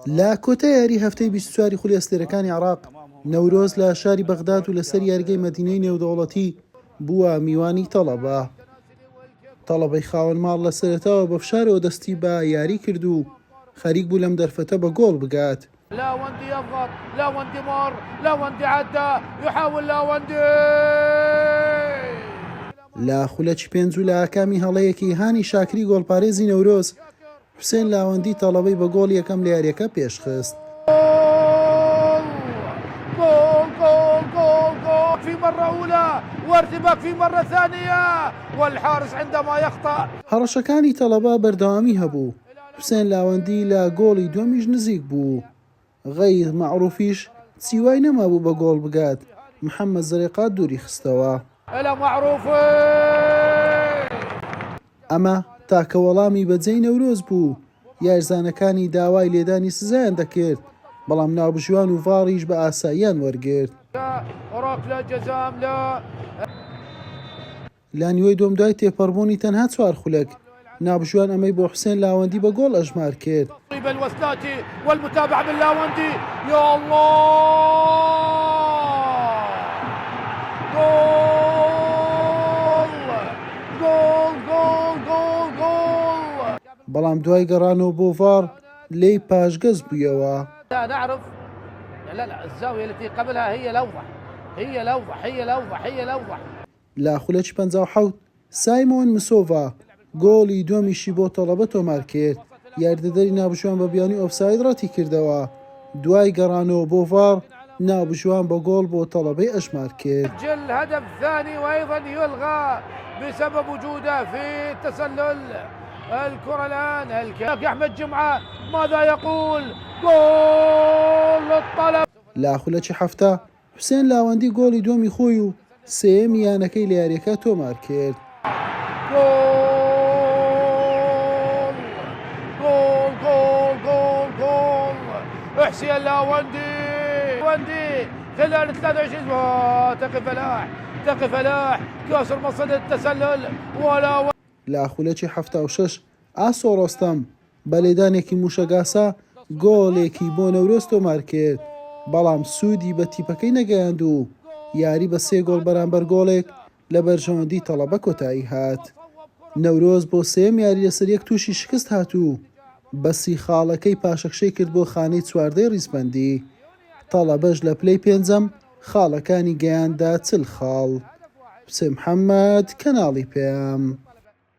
لا کۆتە یاری هەفتەی 24 خولی ئەستێرەکانی عێراق نەورۆز لە شاری بەغداد و لەسەر یاریگەی مەدینەی نێودەوڵەتی بووە میوانی تەڵەبەی خاوەن ماڵ لە سەرەتاوە بە فشارەوە دەستی بە یاری کرد و خەریک بوو لەم دەرفەتە بە گۆڵ بگات. لاوندي يضغط، لاوندي مار، لاوندي عدى، يحاول لاوندي لا خولەکی پێنج و لە ئاکامی هەڵەیەکی هانی شاکری گۆڵپارێزی نەورۆز حوسێن لاوەندی تەڵەبەی بە گۆڵ یەکەم لە یاریەکە پێشخست. في مرة أولى وارتباك في مرة ثانية والحارس عندما يخطأ. هەڕەشەکانی تەڵەبە بەردەوامی هەبوو. حوسێن لاوەندی لە گۆڵی دووەمیش نزیک بوو. غەیر مەعروفیش چیوای نەمابوو بە گۆڵ بگات. محەممەد زەرێقات دووری خستەوە. ئەمە تاکە وەڵامی بەجێی نەورۆز بوو. یارزانەکانی داوای لێدانی سزایان دەکرد، بەڵام ناوبژوان و ڤاڕیش بە ئاساییان وەرگرت. لا نیوەی دۆم دوای تێپەڕبوونی تەنها 4 خولەک ناوبژوان ئەمەی بۆ حوسێن لاوەندی بە گۆڵ ئەژمار کرد. والمتابعة من لاوندي يا الله جول بەڵام دوای گەڕانەوە بۆ ڤار لێی پاشگەز بوویەوە. لا نعرف لا الزاوية التي قبلها هي الأوضح. لا خولەکی 57 سایمۆن مسۆڤا گۆڵی دووەمیشی بۆ تەڵەبە تۆمار کرد. یاردەدەری ناوبژوان بە بیانی ئۆفساید ڕەتی کردەوە. دوای گەڕانەوە بۆ ڤار ناوبژوان بە گۆڵ بۆ تەڵەبەی ئەژمار کرد. الهدف الثاني وأيضا يلغى بسبب وجوده في التسلل. الكرة الآن أحمد جمعة ماذا يقول؟ جول للطلب. لا خولەکی هەفتە حوسێن لاوەندی گۆڵی دووەمی خۆی و سێیەمی یانەکەی لە یاریەکە تۆمار کرد. حسين لاوندي خلال 23 تقي فلاح كسر مصيدة التسلل ولا لا خولەکی 76 ئاسۆ ڕۆستەم بە لێدانێکی موشەگاسا گۆڵێکی بۆ نەورۆز تۆمار کرد، بەڵام سوودی بە تیپەکەی نەگەیاند و یاری بە 3 گۆڵ بەرامبەر گۆڵێک لە بەرژەوەندی تەڵەبە کۆتایی هات. نەورۆز بۆ سێم یاری لەسەر یەک تووشی شکست هاتوو، بەسی خاڵەکەی پاشەخشەی کرد بۆ خانەی چواردەی ڕیزبەندی. تەڵەبەش لە پلەی پێنجەم خاڵەکانی گەیاندا 40 خاڵ. حوسێن محەممەد، کەناڵی پێم.